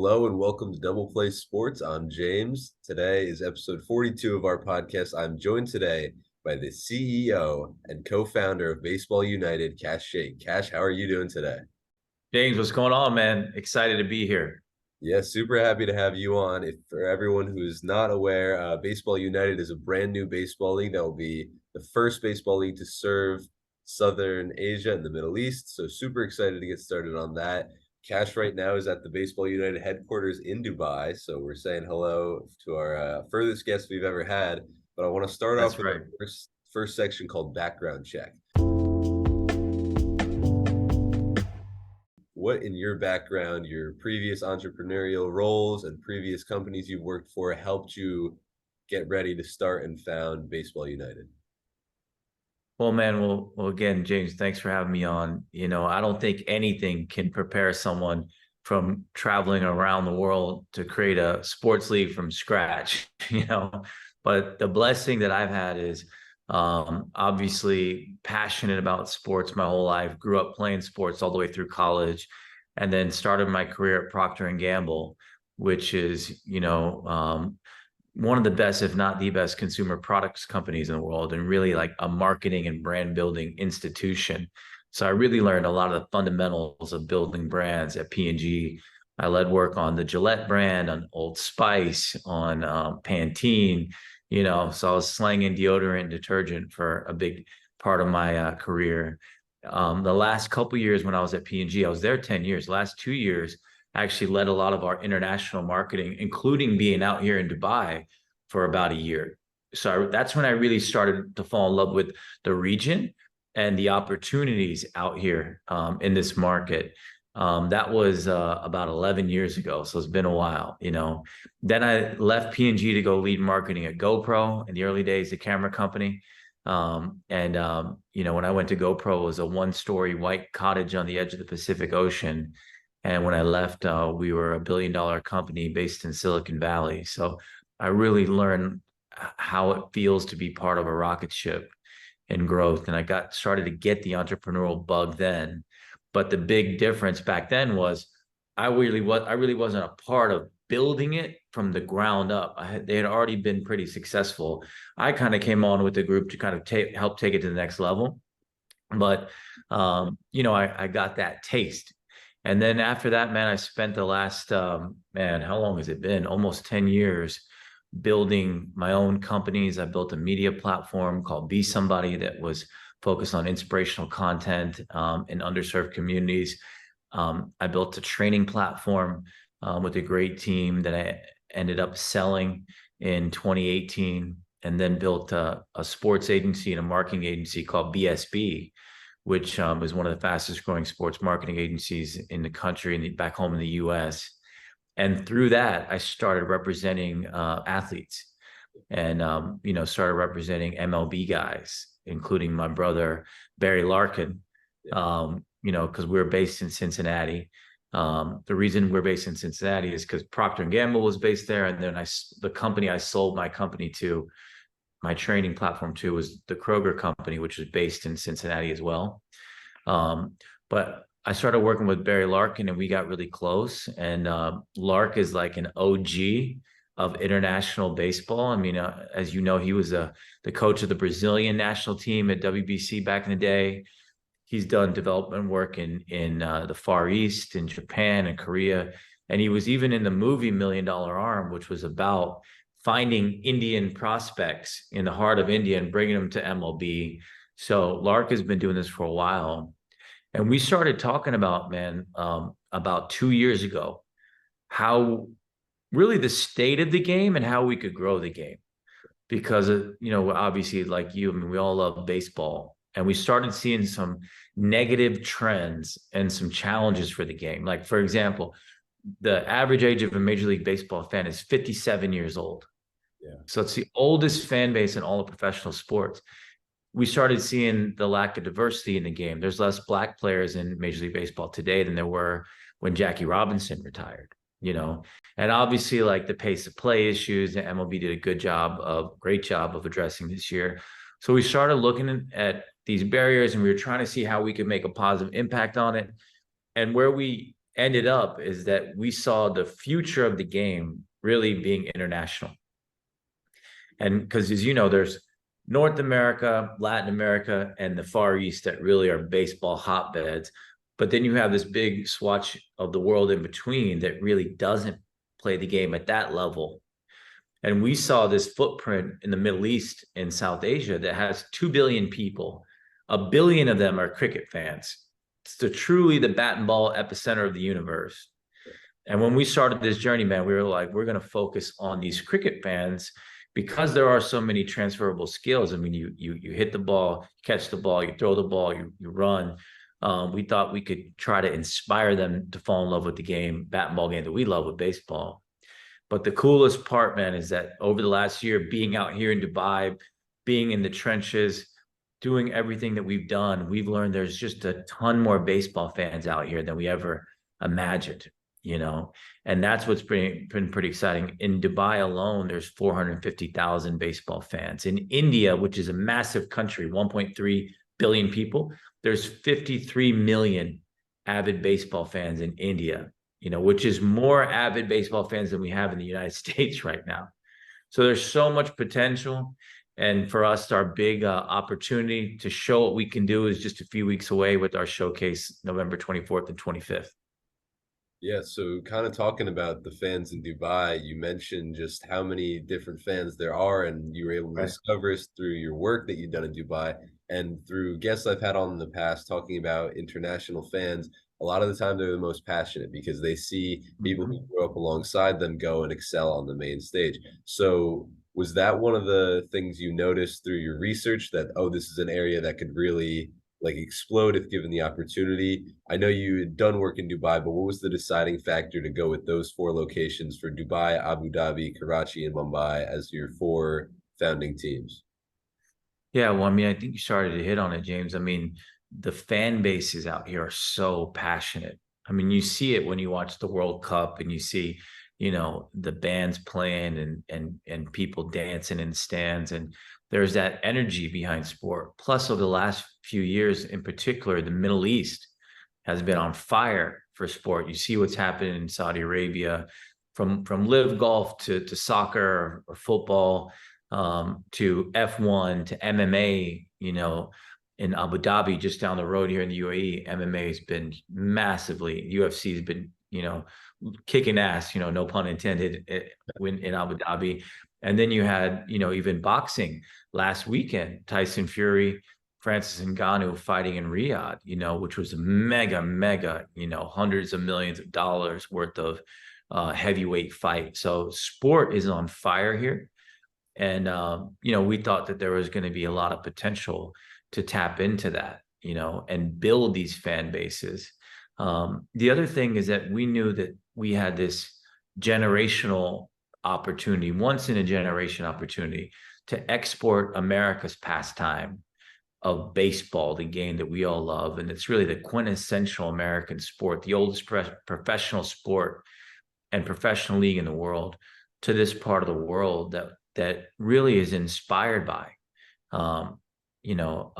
Hello and welcome to Double Play Sports. I'm James. Today is episode 42 of our podcast. I'm joined today by the CEO and co-founder of Baseball United, Kash Shaikh. Kash, how are you doing today? James, what's going on, man? Excited to be here. Yeah, super happy to have you on. If for everyone who's not aware, Baseball United is a brand new baseball league that will be the first baseball league to serve Southern Asia and the Middle East. So super excited to get started on that. Cash right now is at the Baseball United headquarters in Dubai. So we're saying hello to our furthest guest we've ever had. But I want to start off That's with right. our first section called background check. What in your background, your previous entrepreneurial roles and previous companies you've worked for helped you get ready to start and found Baseball United? Well, man, again, James, thanks for having me on. I don't think anything can prepare someone from traveling around the world to create a sports league from scratch, But the blessing that I've had is obviously passionate about sports my whole life, grew up playing sports all the way through college, and then started my career at Procter and Gamble, which is, one of the best, if not the best, consumer products companies in the world, and really like a marketing and brand building institution. So I really learned a lot of the fundamentals of building brands at P&G. I led work on the Gillette brand, on Old Spice, on Pantene, so I was slanging deodorant and detergent for a big part of my career. The last couple years when I was at P&G, I was there 10 years. Last 2 years, I actually led a lot of our international marketing, including being out here in Dubai for about a year. So that's when I really started to fall in love with the region and the opportunities out here in this market. That was about 11 years ago. So it's been a while. Then I left P&G to go lead marketing at GoPro in the early days, the camera company. When I went to GoPro, it was a one-story white cottage on the edge of the Pacific Ocean. And when I left, we were a billion-dollar company based in Silicon Valley. So I really learned how it feels to be part of a rocket ship and growth. And I got started to get the entrepreneurial bug then. But the big difference back then was I really wasn't a part of building it from the ground up. They had already been pretty successful. I kind of came on with the group to kind of help take it to the next level. But I got that taste. And then after that, man, I spent the last, how long has it been? Almost 10 years building my own companies. I built a media platform called Be Somebody that was focused on inspirational content in underserved communities. I built a training platform with a great team that I ended up selling in 2018, and then built a sports agency and a marketing agency called BSB, which is one of the fastest growing sports marketing agencies in the country and back home in the US. And through that, I started representing athletes and, started representing MLB guys, including my brother, Barry Larkin, because we're based in Cincinnati. The reason we're based in Cincinnati is because Procter and Gamble was based there. And then the company I sold my company to, my training platform to, was the Kroger company, which is based in Cincinnati as well. But I started working with Barry Larkin and we got really close. And Lark is like an OG of international baseball. I mean, as you know, he was the coach of the Brazilian national team at WBC back in the day. He's done development work in the Far East, in Japan and Korea. And he was even in the movie $1 Million Arm, which was about finding Indian prospects in the heart of India and bringing them to MLB. So Lark has been doing this for a while. And we started talking about, man, about 2 years ago, how really the state of the game and how we could grow the game. Because, obviously, like you, I mean, we all love baseball. And we started seeing some negative trends and some challenges for the game. Like, for example, the average age of a Major League Baseball fan is 57 years old. Yeah. So it's the oldest fan base in all of professional sports. We started seeing the lack of diversity in the game. There's less Black players in Major League Baseball today than there were when Jackie Robinson retired, and obviously like the pace of play issues, the MLB did a great job of addressing this year. So we started looking at these barriers and we were trying to see how we could make a positive impact on it. And where we ended up is that we saw the future of the game really being international. And because, as you know, there's North America, Latin America, and the Far East that really are baseball hotbeds. But then you have this big swatch of the world in between that really doesn't play the game at that level. And we saw this footprint in the Middle East and South Asia that has 2 billion people. A billion of them are cricket fans. It's truly the bat and ball epicenter of the universe. And when we started this journey, man, we were like, we're going to focus on these cricket fans because there are so many transferable skills. I mean, you hit the ball, you catch the ball, you throw the ball, you run. We thought we could try to inspire them to fall in love with the game, bat and ball game that we love with baseball. But the coolest part, man, is that over the last year, being out here in Dubai, being in the trenches, doing everything that we've done, we've learned there's just a ton more baseball fans out here than we ever imagined, you know? And that's what's been pretty exciting. In Dubai alone, there's 450,000 baseball fans. In India, which is a massive country, 1.3 billion people, there's 53 million avid baseball fans in India, you know, which is more avid baseball fans than we have in the United States right now. So there's so much potential. And for us, our big opportunity to show what we can do is just a few weeks away with our showcase, November 24th and 25th. Yeah, so kind of talking about the fans in Dubai, you mentioned just how many different fans there are, and you were able to Right. discover this through your work that you've done in Dubai and through guests I've had on in the past talking about international fans. A lot of the time, they're the most passionate because they see people who Mhm. grew up alongside them go and excel on the main stage. So, was that one of the things you noticed through your research that, oh, this is an area that could really like explode if given the opportunity? I know you had done work in Dubai, but what was the deciding factor to go with those four locations for Dubai, Abu Dhabi, Karachi, and Mumbai as your four founding teams? Yeah, well, I mean, I think you started to hit on it, James. I mean, the fan bases out here are so passionate. I mean, you see it when you watch the World Cup and you see, you know, the bands playing and people dancing in the stands, and there's that energy behind sport. Plus, over the last few years, in particular, the Middle East has been on fire for sport. You see what's happening in Saudi Arabia, from live golf to soccer or football, to F1 to MMA, you know, in Abu Dhabi, just down the road here in the UAE, MMA has been massively, UFC has been, you know, kicking ass, you know, no pun intended, in Abu Dhabi. And then you had, you know, even boxing last weekend, Tyson Fury, Francis Ngannou fighting in Riyadh, you know, which was a mega, you know, hundreds of millions of dollars worth of heavyweight fight. So sport is on fire here. And, you know, we thought that there was going to be a lot of potential to tap into that, you know, and build these fan bases. The other thing is that we knew that we had this generational opportunity, once in a generation opportunity to export America's pastime of baseball, the game that we all love. And it's really the quintessential American sport, the oldest professional sport and professional league in the world, to this part of the world that really is inspired by, um, you know,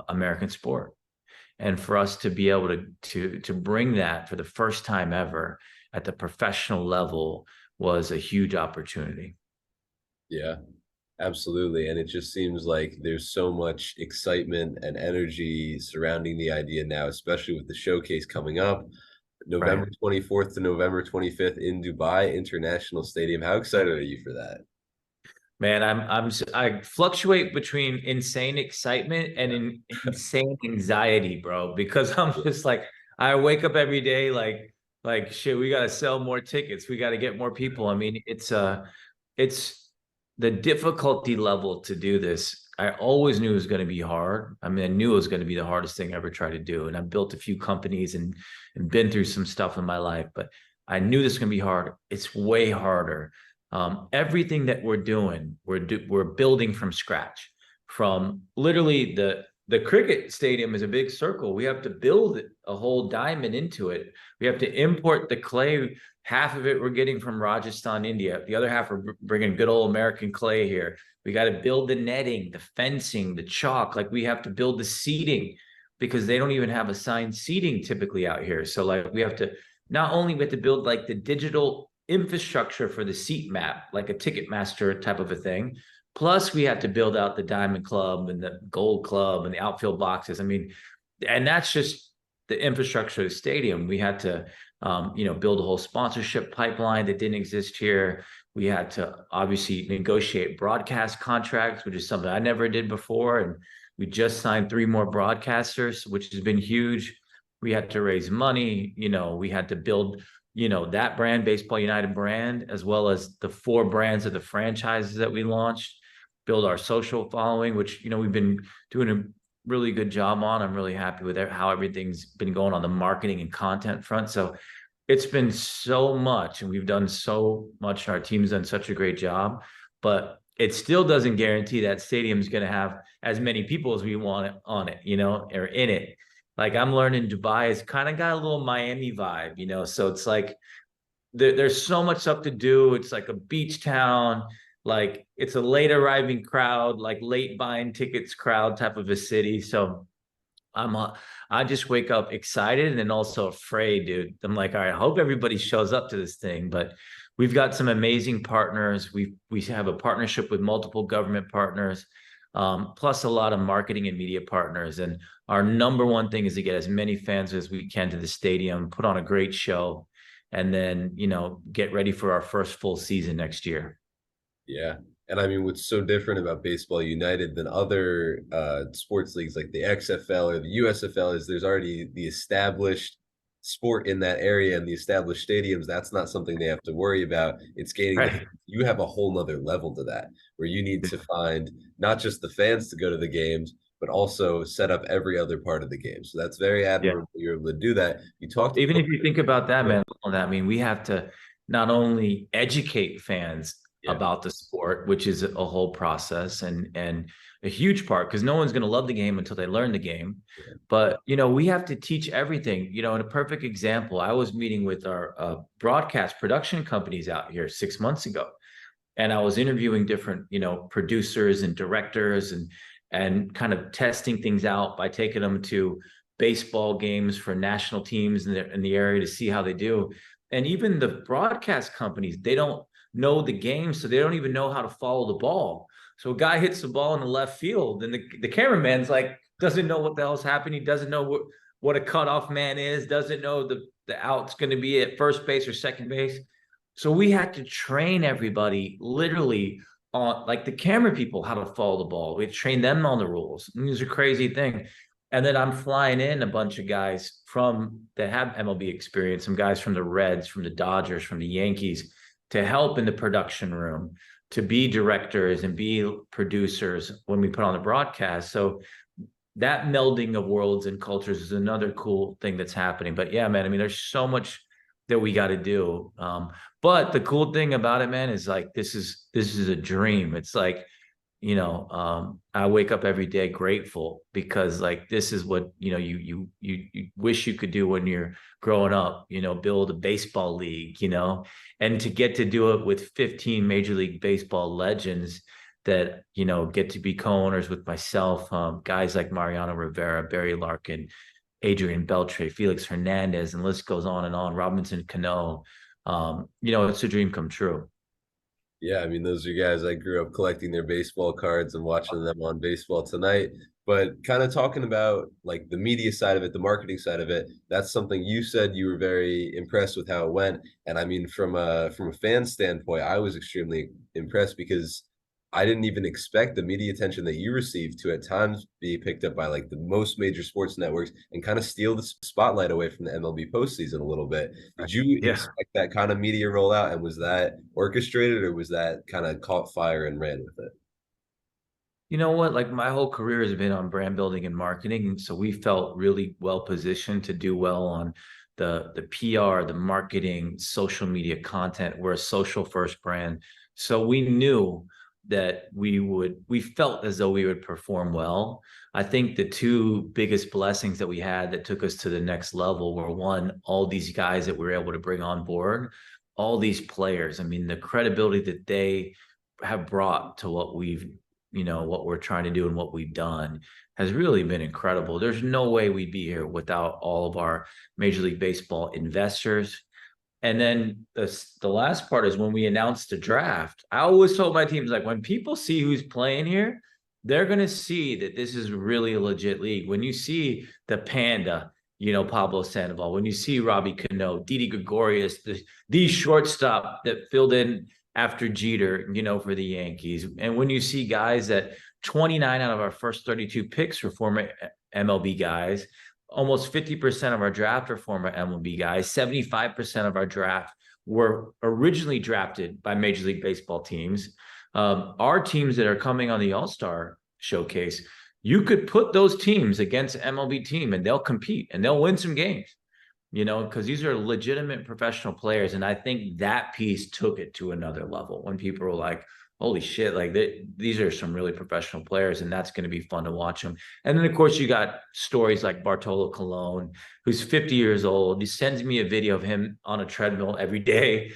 American sport. And for us to be able to bring that for the first time ever at the professional level was a huge opportunity. Yeah, absolutely. And it just seems like there's so much excitement and energy surrounding the idea now, especially with the showcase coming up November Right. 24th to November 25th in Dubai International Stadium. How excited are you for that? Man, I fluctuate between insane excitement and insane anxiety, bro, because I'm Yeah. just like I wake up every day like shit, we got to sell more tickets. We got to get more people. I mean, it's the difficulty level to do this. I always knew it was going to be hard. I mean, I knew it was going to be the hardest thing I ever tried to do. And I've built a few companies and been through some stuff in my life, but I knew this was going to be hard. It's way harder. Everything that we're doing, we're building from scratch. From literally the cricket stadium is a big circle. We have to build a whole diamond into it. We have to import the clay. Half of it we're getting from Rajasthan, India. The other half we're bringing good old American clay here. We got to build the netting, the fencing, the chalk. Like we have to build the seating because they don't even have assigned seating typically out here. So like we have to not only we had to build like the digital infrastructure for the seat map, like a Ticketmaster type of a thing. Plus, we had to build out the Diamond Club and the Gold Club and the outfield boxes. I mean, and that's just the infrastructure of the stadium. We had to, build a whole sponsorship pipeline that didn't exist here. We had to obviously negotiate broadcast contracts, which is something I never did before. And we just signed 3 more broadcasters, which has been huge. We had to raise money. We had to build, that brand, Baseball United brand, as well as the 4 brands of the franchises that we launched, build our social following, which, we've been doing a really good job on. I'm really happy with how everything's been going on the marketing and content front. So it's been so much, and we've done so much. Our team's done such a great job, but it still doesn't guarantee that stadium's going to have as many people as we want it on it, or in it. Like I'm learning Dubai has kind of got a little Miami vibe, so it's like there's so much stuff to do. It's like a beach town, like it's a late arriving crowd, like late buying tickets crowd type of a city. So I just wake up excited and then also afraid, dude. I'm like, all right, I hope everybody shows up to this thing. But we've got some amazing partners. We have a partnership with multiple government partners, plus a lot of marketing and media partners. And our number one thing is to get as many fans as we can to the stadium, put on a great show, and then, get ready for our first full season next year. Yeah. And I mean, what's so different about Baseball United than other sports leagues like the XFL or the USFL is there's already the established sport in that area and the established stadiums. That's not something they have to worry about. It's gaining the, Right. you have a whole nother level to that where you need to find not just the fans to go to the games, but also set up every other part of the game. So that's very Yeah. admirable you're able to do that. You talked a Even little if you think about that, bit. man, I mean, we have to not only educate fans Yeah. about the sport, which is a whole process and a huge part, because no one's going to love the game until they learn the game. Yeah. But we have to teach everything. In a perfect example, I was meeting with our broadcast production companies out here 6 months ago, and I was interviewing different, producers and directors and kind of testing things out by taking them to baseball games for national teams in the area to see how they do. And even the broadcast companies, they don't know the game, so they don't even know how to follow the ball. So a guy hits the ball in the left field, and the cameraman's like doesn't know what the hell's happening, doesn't know what a cutoff man is, doesn't know the out's going to be at first base or second base. So we had to train everybody literally on, like, the camera people how to follow the ball. We train them on the rules. And it was a crazy thing. And then I'm flying in a bunch of guys that have MLB experience, some guys from the Reds, from the Dodgers, from the Yankees, to help in the production room, to be directors and be producers when we put on the broadcast. So that melding of worlds and cultures is another cool thing that's happening. But yeah, man, I mean, there's so much that we got to do. But the cool thing about it, man, is like this is a dream. It's like, I wake up every day grateful because like this is what you wish you could do when you're growing up. Build a baseball league, and to get to do it with 15 Major League Baseball legends that get to be co-owners with myself, guys like Mariano Rivera, Barry Larkin, Adrian Beltre, Felix Hernandez, and the list goes on and on. Robinson Cano. It's a dream come true. Yeah, I mean, those are guys I grew up collecting their baseball cards and watching them on Baseball Tonight. But kind of talking about like the media side of it, the marketing side of it, that's something you said you were very impressed with how it went. And I mean, from a fan standpoint, I was extremely impressed because I didn't even expect the media attention that you received to at times be picked up by like the most major sports networks and kind of steal the spotlight away from the MLB postseason a little bit. Did you Yeah. expect that kind of media rollout, and was that orchestrated, or was that kind of caught fire and ran with it? You know what? Like my whole career has been on brand building and marketing. So we felt really well positioned to do well on the PR, the marketing, social media content. We're a social first brand. So we knew that we felt as though we would perform well. I think the 2 biggest blessings that we had that took us to the next level were, one, all these guys that we were able to bring on board, all these players. I mean, the credibility that they have brought to what we're trying to do and what we've done has really been incredible. There's no way we'd be here without all of our Major League Baseball investors, And then the last part is when we announced the draft. I always told my teams, like, when people see who's playing here, they're gonna see that this is really a legit league. When you see the Panda, Pablo Sandoval, when you see Robbie Cano, Didi Gregorius, the shortstop that filled in after Jeter, for the Yankees, and when you see guys that 29 out of our first 32 picks were former MLB guys, almost 50% of our draft are former MLB guys. 75% of our draft were originally drafted by Major League Baseball teams. Our teams that are coming on the All-Star showcase, you could put those teams against MLB team and they'll compete and they'll win some games, because these are legitimate professional players. And I think that piece took it to another level when people were like, holy shit, like these are some really professional players, and that's going to be fun to watch them. And then, of course, you got stories like Bartolo Colon, who's 50 years old. He sends me a video of him on a treadmill every day,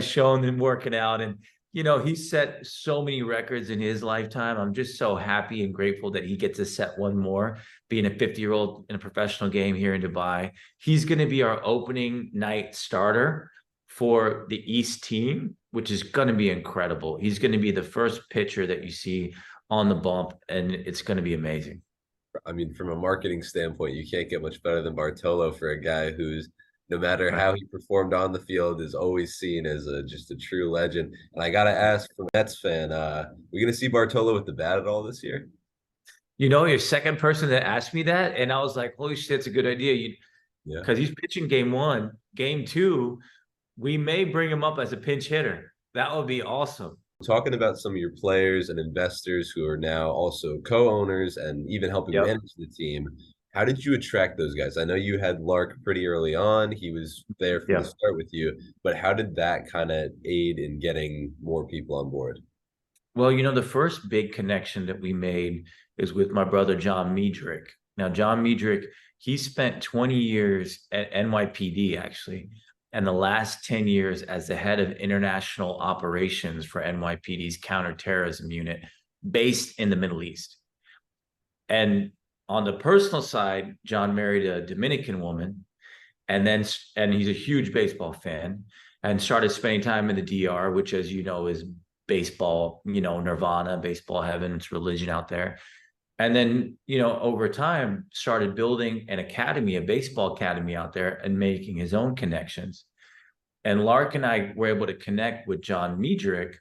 showing him working out. And, he set so many records in his lifetime. I'm just so happy and grateful that he gets to set one more, being a 50-year-old in a professional game here in Dubai. He's going to be our opening night starter for the East team, which is going to be incredible. He's going to be the first pitcher that you see on the bump, and it's going to be amazing. I mean, from a marketing standpoint, you can't get much better than Bartolo for a guy who's, no matter Right. how he performed on the field, is always seen as just a true legend. And I gotta ask, from a Mets fan, we gonna see Bartolo with the bat at all this year? You're second person that asked me that, and I was like, holy shit, it's a good idea. Yeah. Because he's pitching game one, game two, we may bring him up as a pinch hitter. That would be awesome. Talking about some of your players and investors who are now also co-owners and even helping Yep. manage the team, how did you attract those guys? I know you had Lark pretty early on. He was there from the Yep. start with you, but how did that kind of aid in getting more people on board? Well, the first big connection that we made is with my brother, John Miedrich. Now, John Miedrich, he spent 20 years at NYPD, actually, and the last 10 years as the head of international operations for NYPD's counterterrorism unit based in the Middle East. And on the personal side, John married a Dominican woman, and he's a huge baseball fan, and started spending time in the DR, which, as you know, is baseball, nirvana, baseball heaven, it's religion out there. And then, over time, started building an academy, a baseball academy out there, and making his own connections. And Lark and I were able to connect with John Miedrich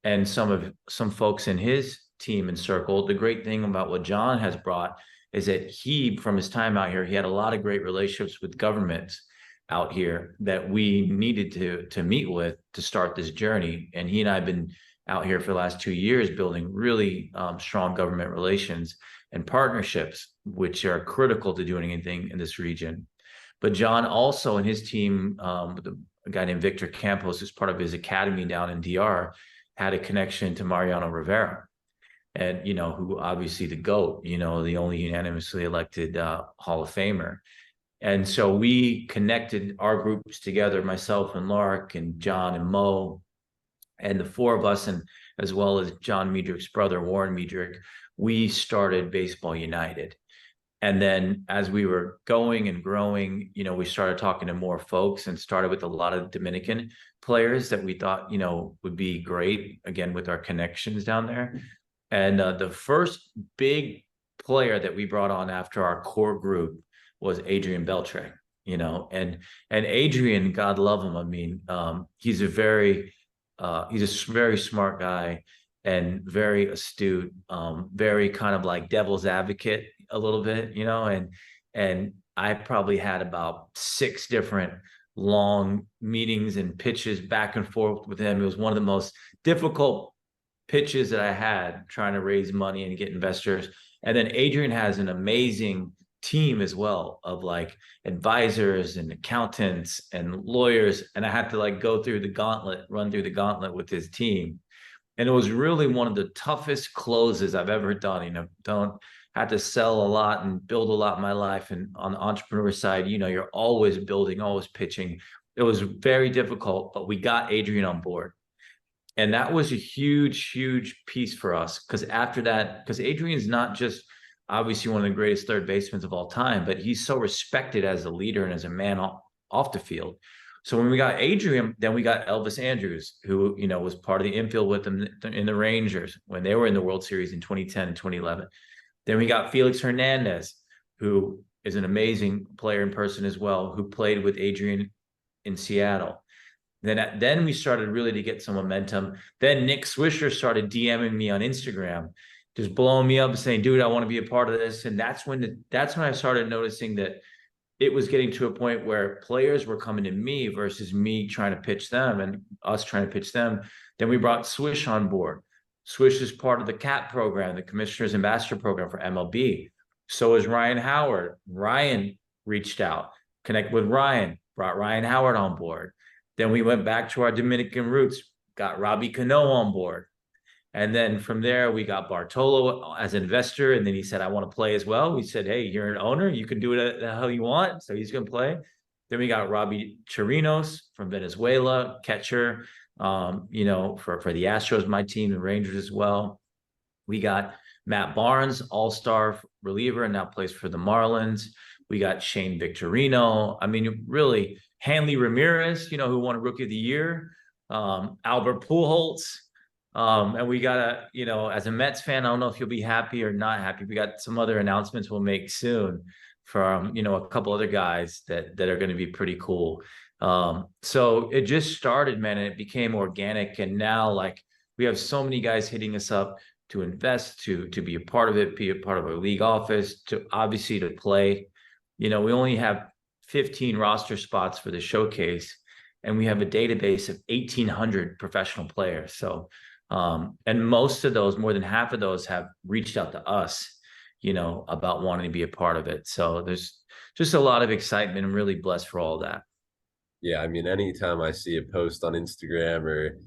and some folks in his team and circle. The great thing about what John has brought is that he, from his time out here, he had a lot of great relationships with governments out here that we needed to meet with to start this journey. And he and I have been out here for the last 2 years building really strong government relations and partnerships, which are critical to doing anything in this region. But John also and his team, with a guy named Victor Campos, who's part of his academy down in DR, had a connection to Mariano Rivera. And, who obviously the GOAT, the only unanimously elected Hall of Famer. And so we connected our groups together, myself and Lark and John and Mo, and the four of us, and as well as John Miedrich's brother, Warren Miedrich, we started Baseball United. And then as we were going and growing, we started talking to more folks and started with a lot of Dominican players that we thought, would be great, again, with our connections down there. And the first big player that we brought on after our core group was Adrian Beltre, and Adrian, God love him. I mean, he's a very smart guy and very astute, very kind of like devil's advocate a little bit, and I probably had about 6 different long meetings and pitches back and forth with him. It was one of the most difficult pitches that I had trying to raise money and get investors. And then Adrian has an amazing team as well of like advisors and accountants and lawyers. And I had to like run through the gauntlet with his team. And it was really one of the toughest closes I've ever done. Don't have to sell a lot and build a lot in my life. And on the entrepreneur side, you're always building, always pitching. It was very difficult, but we got Adrian on board. And that was a huge, huge piece for us. Because after that, because Adrian's not just obviously one of the greatest third basemen of all time, but he's so respected as a leader and as a man off the field. So when we got Adrian, then we got Elvis Andrews, who, was part of the infield with them in the Rangers when they were in the World Series in 2010 and 2011. Then we got Felix Hernandez, who is an amazing player in person as well, who played with Adrian in Seattle. Then we started really to get some momentum. Then Nick Swisher started DMing me on Instagram, just blowing me up and saying, "Dude, I want to be a part of this." And that's when I started noticing that it was getting to a point where players were coming to me versus me trying to pitch them and us trying to pitch them. Then we brought Swish on board. Swish is part of the CAP program, the Commissioner's Ambassador program for MLB. So is Ryan Howard. Ryan reached out, connected with Ryan, brought Ryan Howard on board. Then we went back to our Dominican roots, got Robbie Cano on board. And then from there, we got Bartolo as an investor. And then he said, "I want to play as well." We said, "Hey, you're an owner. You can do it the hell you want." So he's going to play. Then we got Robbie Chirinos from Venezuela, catcher, for the Astros, my team, the Rangers as well. We got Matt Barnes, all-star reliever, and now plays for the Marlins. We got Shane Victorino. I mean, really, Hanley Ramirez, who won a Rookie of the Year. Albert Pujols. And we got as a Mets fan, I don't know if you'll be happy or not happy. We got some other announcements we'll make soon from, a couple other guys that are going to be pretty cool. So it just started, man, and it became organic. And now, like, we have so many guys hitting us up to invest, to be a part of it, be a part of our league office, to obviously to play. We only have 15 roster spots for the showcase, and we have a database of 1,800 professional players. So, and most of those, more than half of those, have reached out to us, about wanting to be a part of it. So there's just a lot of excitement. I'm really blessed for all that. Yeah, I mean, anytime I see a post on Instagram or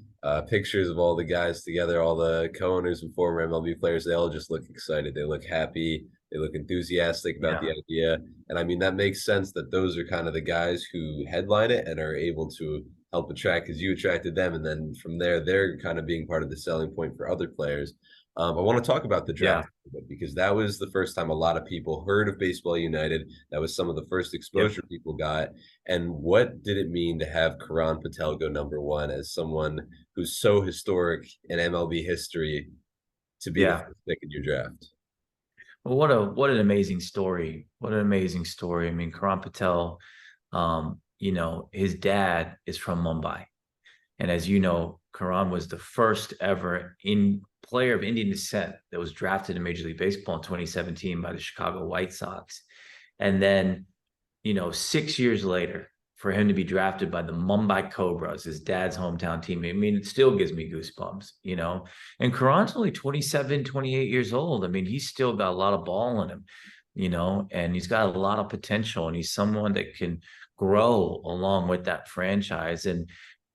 pictures of all the guys together, all the co-owners and former MLB players, they all just look excited. They look happy. They look enthusiastic about the Yeah. idea. And I mean, that makes sense that those are kind of the guys who headline it and are able to help attract, because you attracted them. And then from there, they're kind of being part of the selling point for other players. I want to talk about the draft Yeah. because that was the first time a lot of people heard of Baseball United. That was some of the first Yep. exposure people got. And what did it mean to have Karan Patel go number one as someone who's so historic in MLB history to be the Yeah. first pick in your draft? Well, what an amazing story. What an amazing story. I mean, Karan Patel, his dad is from Mumbai. And as you know, Karan was the first ever player of Indian descent that was drafted in Major League Baseball in 2017 by the Chicago White Sox. And then, 6 years later, for him to be drafted by the Mumbai Cobras, his dad's hometown team, I mean, it still gives me goosebumps. And Karan's only 27, 28 years old. I mean, he's still got a lot of ball in him, and he's got a lot of potential, and he's someone that can grow along with that franchise and,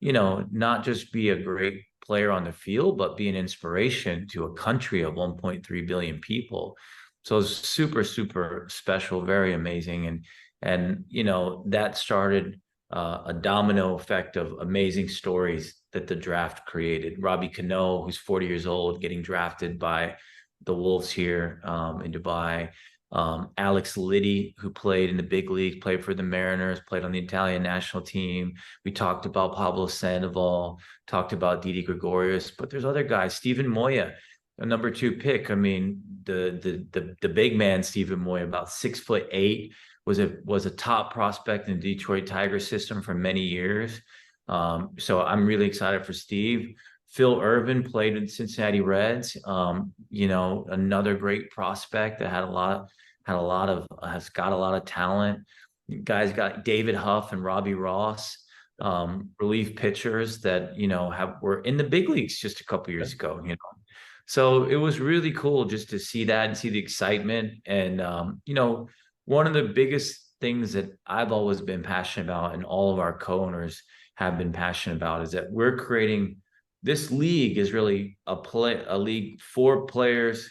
not just be a great player on the field, but be an inspiration to a country of 1.3 billion people. So it's super, super special, very amazing. And that started a domino effect of amazing stories that the draft created. Robbie Cano, who's 40 years old, getting drafted by the Wolves here in Dubai. Alex Liddy, who played in the big league, played for the Mariners, played on the Italian national team. We talked about Pablo Sandoval, talked about Didi Gregorius, but there's other guys. Stephen Moya, a number 2 pick. I mean, the big man, Stephen Moya, about 6'8", was a top prospect in the Detroit Tigers system for many years. So I'm really excited for Steve. Phil Irvin played in Cincinnati Reds. Another great prospect that has got a lot of talent. You guys got David Huff and Robbie Ross, relief pitchers that were in the big leagues just a couple years ago. So it was really cool just to see that and see the excitement. And one of the biggest things that I've always been passionate about, and all of our co-owners have been passionate about, is that we're creating this league is really a league for players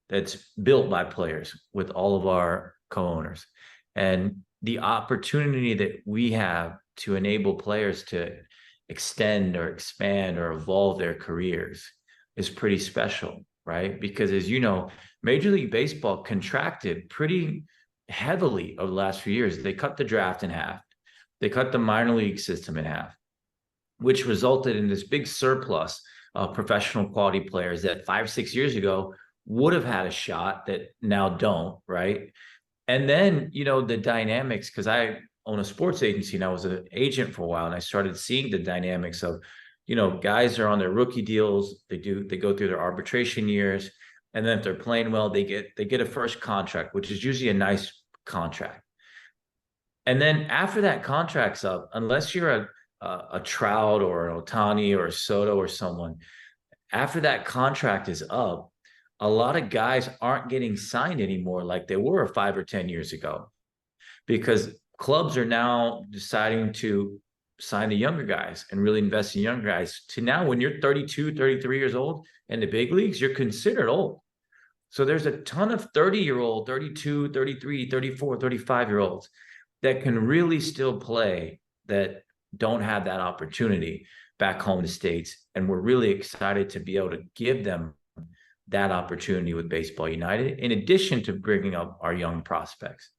that's built by players with all of our co-owners. And the opportunity that we have to enable players to extend or expand or evolve their careers is pretty special, right? Because as you know, Major League Baseball contracted pretty heavily over the last few years. They cut the draft in half. They cut the minor league system in half, which resulted in this big surplus of professional quality players that 5, 6 years ago would have had a shot that now don't, right? And then, the dynamics, because I own a sports agency and I was an agent for a while, and I started seeing the dynamics of, guys are on their rookie deals, they go through their arbitration years, and then if they're playing well, they get a first contract, which is usually a nice contract. And then after that contract's up, unless you're a Trout or an Otani or a Soto or someone, after that contract is up, a lot of guys aren't getting signed anymore like they were 5 or 10 years ago, because clubs are now deciding to sign the younger guys and really invest in younger guys. To now, when you're 32, 33 years old in the big leagues, you're considered old. So there's a ton of 30-year-old, 32, 33, 34, 35-year-olds that can really still play, that don't have that opportunity back home in the States. And we're really excited to be able to give them that opportunity with Baseball United, in addition to bringing up our young prospects.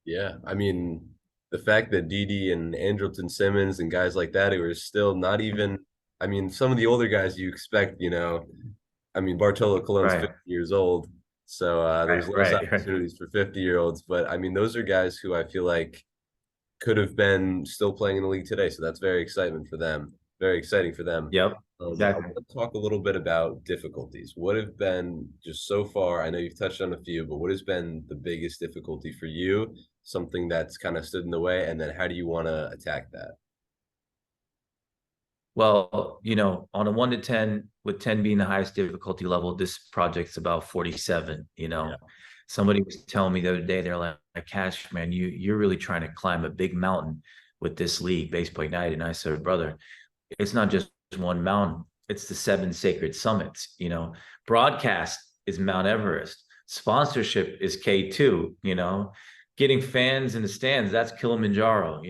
Yeah, I mean, the fact that Didi and Andrelton Simmons and guys like that who are still not even, I mean, some of the older guys you expect, I mean, Bartolo Colon's Right, 50 years old, so right, there's less right, right. opportunities for 50-year-olds. But I mean, those are guys who I feel like could have been still playing in the league today. So that's very excitement for them. Very exciting for them. Yep, I exactly. want to talk a little bit about difficulties. What have been just so far? I know you've touched on a few, but what has been the biggest difficulty for you? Something that's kind of stood in the way, and then how do you want to attack that? Well, on a 1 to 10, with 10 being the highest difficulty level, this project's about 47. Yeah. Somebody was telling me the other day, they're like, Cash, man, you're really trying to climb a big mountain with this league, Baseball United. And I said, brother, it's not just one mountain, it's the 7 sacred summits. Broadcast is Mount Everest, sponsorship is K2. Getting fans in the stands, that's Kilimanjaro.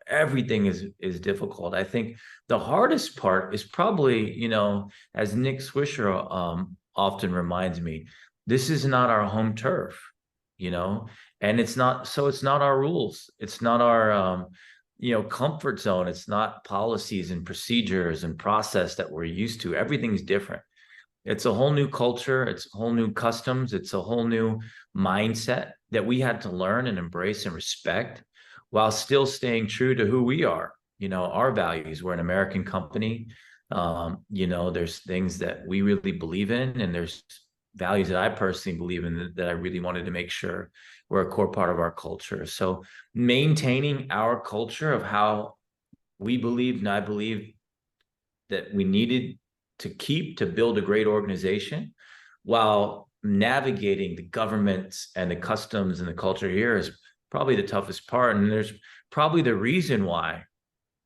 Everything is difficult. I think the hardest part is probably, as Nick Swisher often reminds me, this is not our home turf, you know and it's not our rules, it's not our comfort zone, it's not policies and procedures and process that we're used to. Everything's different. It's a whole new culture, it's a whole new customs, it's a whole new mindset that we had to learn and embrace and respect, while still staying true to who we are, our values. We're an American company. There's things that we really believe in, and there's values that I personally believe in that I really wanted to make sure were a core part of our culture. So maintaining our culture of how we believed, and I believe that we needed to build a great organization, while navigating the governments and the customs and the culture here, is probably the toughest part. And there's probably the reason why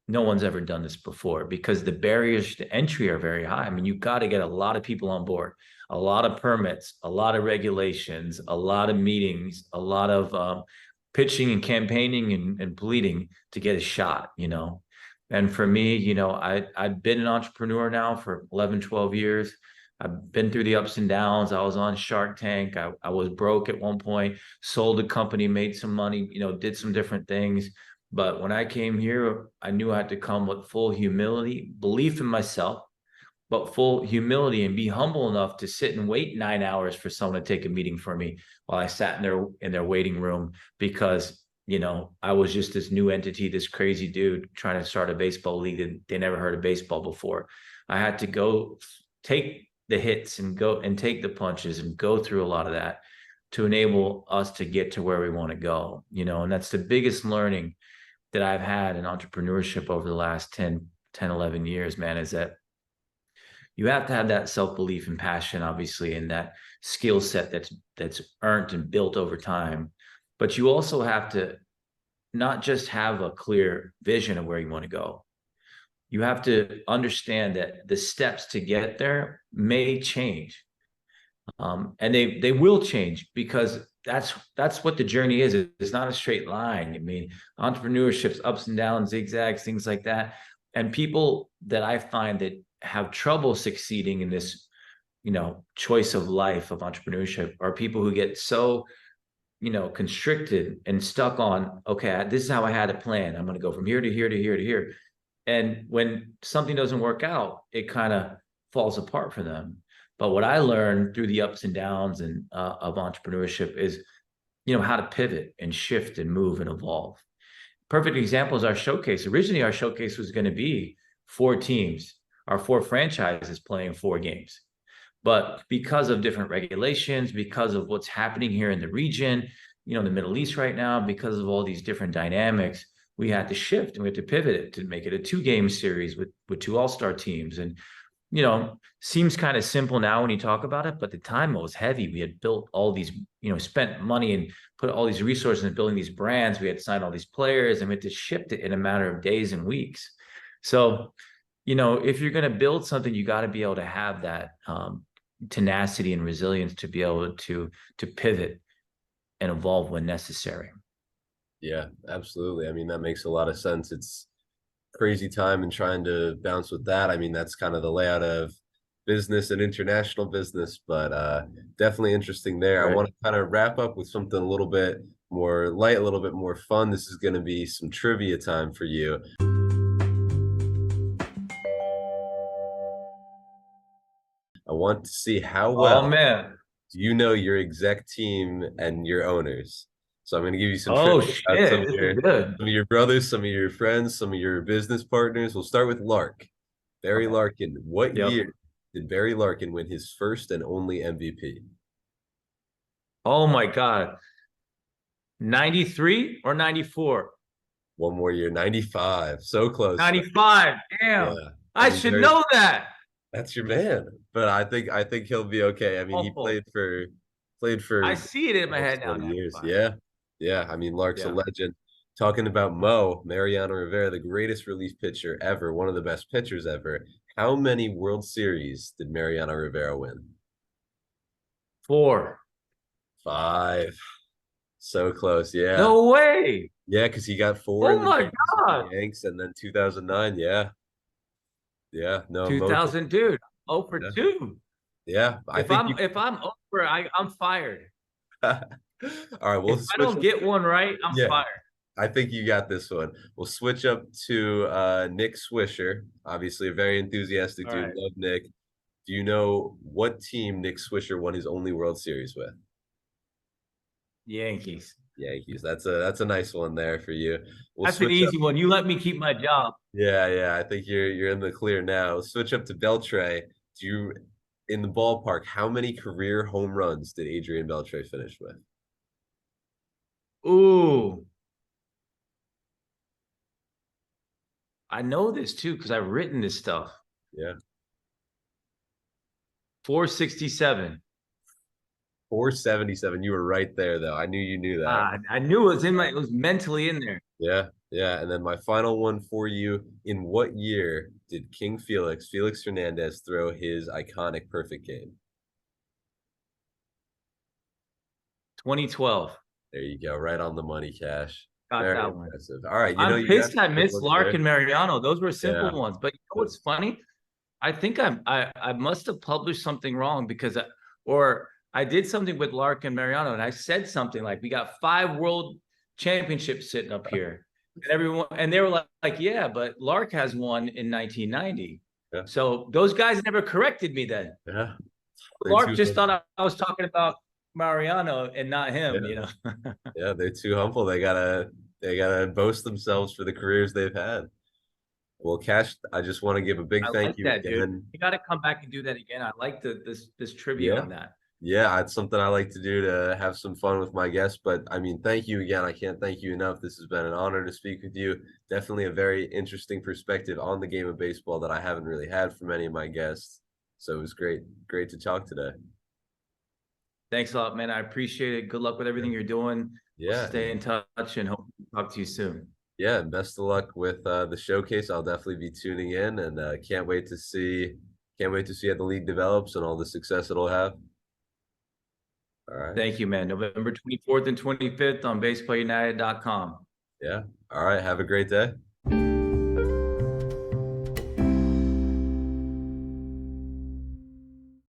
no one's ever done this before, because the barriers to entry are very high. I mean, you've got to get a lot of people on board, a lot of permits, a lot of regulations, a lot of meetings, a lot of pitching and campaigning and pleading to get a shot. And for me, I've been an entrepreneur now for 11, 12 years. I've been through the ups and downs. I was on Shark Tank. I was broke at one point, sold a company, made some money, did some different things. But when I came here, I knew I had to come with full humility, belief in myself, but full humility, and be humble enough to sit and wait 9 hours for someone to take a meeting for me while I sat in their waiting room, because I was just this new entity, this crazy dude trying to start a baseball league that they never heard of baseball before. I had to go take the hits and go and take the punches and go through a lot of that to enable us to get to where we want to go. And that's the biggest learning that I've had in entrepreneurship over the last 10, 11 years, man, is that you have to have that self-belief and passion, obviously, and that skill set that's earned and built over time. But you also have to not just have a clear vision of where you want to go. You have to understand that the steps to get there may change. And they will change, because that's what the journey is. It's not a straight line. I mean, entrepreneurship's ups and downs, zigzags, things like that. And people that I find that have trouble succeeding in this, choice of life of entrepreneurship, are people who get so constricted and stuck on, okay, this is how I had a plan. I'm going to go from here to here to here to here. And when something doesn't work out, it kind of falls apart for them. But what I learned through the ups and downs of entrepreneurship is, how to pivot and shift and move and evolve. Perfect example is our showcase. Originally, our showcase was going to be 4 teams, our 4 franchises playing 4 games. But because of different regulations, because of what's happening here in the region, the Middle East right now, because of all these different dynamics, we had to shift and we had to pivot it to make it a 2-game series with 2 all-star teams. And, seems kind of simple now when you talk about it, but the time it was heavy. We had built all these, spent money and put all these resources in building these brands. We had signed all these players and we had to shift it in a matter of days and weeks. So, if you're going to build something, you got to be able to have that tenacity and resilience to be able to pivot and evolve when necessary. Yeah, absolutely. I mean, that makes a lot of sense. It's crazy time and trying to bounce with that. I mean, that's kind of the layout of business and international business, but definitely interesting there. I Right. want to kind of wrap up with something a little bit more light, a little bit more fun. This is going to be some trivia time for you. I want to see how Oh well man. do you know your exec team and your owners. So I'm going to give you some Oh trivia about shit. This is good. some of your brothers, some of your friends, some of your business partners. We'll start with Lark. Barry Okay. Larkin. What Yep. year did Barry Larkin win his first and only MVP? Oh my God. 93 or 94? One more year, 95. So close. 95. Damn. Yeah. I I mean, should Barry, know that. that's your man. But I think he'll be okay. I mean, he Awful. played I for see it in my almost head now, 20 years. 95. Yeah. Yeah. I mean, Lark's a Yeah. legend. Talking about Mo, Mariano Rivera, the greatest relief pitcher ever, one of the best pitchers ever. How many World Series did Mariano Rivera win? 4. Five. So close. Yeah. No way. Yeah, because he got four Oh in the my Yankees with the God. Yanks, and then 2009. Yeah. Yeah. No, Mo. 2000, dude. 0 for Yeah. 2. Yeah. I If think I'm you if I'm over, I'm fired. all right, we'll If I switch don't up. get one right, I'm Yeah, fired. I think you got this one. We'll switch up to Nick Swisher. Obviously, a very enthusiastic All dude. right. Love Nick. Do you know what team Nick Swisher won his only World Series with? Yankees. Yankees. That's a nice one there for you. We'll That's an switch up. easy one. You let me keep my job. Yeah, yeah. I think you're in the clear now. We'll switch up to Beltre. Do you in the ballpark? How many career home runs did Adrian Beltre finish with? Ooh. I know this too because I've written this stuff. Yeah, 467. 477. You were right there, though. I knew you knew that. I knew it was it was mentally in there. Yeah, yeah. And then my final one for you. In what year did King Felix Hernandez, throw his iconic perfect game? 2012. There you go. Right on the money, Cash. Got Very that one. impressive. All right. I'm You got pissed I some good missed ones Lark there. and Mariano. Those were simple Yeah. ones. But you know what's funny? I think I must have published something wrong because or I did something with Lark and Mariano and I said something like we got 5 world championships sitting up here. And they were like, yeah, but Lark has one in 1990. Yeah. So those guys never corrected me then. Yeah. Lark just thought I was talking about Mariano and not him, Yeah. Yeah, they're too humble. They gotta boast themselves for the careers they've had. Well, Cash, I just want to give a big I thank like you that, dude. again. You got to come back and do that again. I like this trivia Yeah. on that. Yeah, it's something I like to do to have some fun with my guests. But I mean, thank you again. I can't thank you enough. This has been an honor to speak with you. Definitely a very interesting perspective on the game of baseball that I haven't really had from any of my guests. So it was great to talk today. Thanks a lot, man. I appreciate it. Good luck with everything you're doing. We'll Yeah, stay in touch and hope to talk to you soon. yeah, and best of luck with the showcase. I'll definitely be tuning in, and can't wait to see how the league develops and all the success it'll have. All right. Thank you, man. November 24th and 25th on baseballunited.com. Yeah. All right. Have a great day.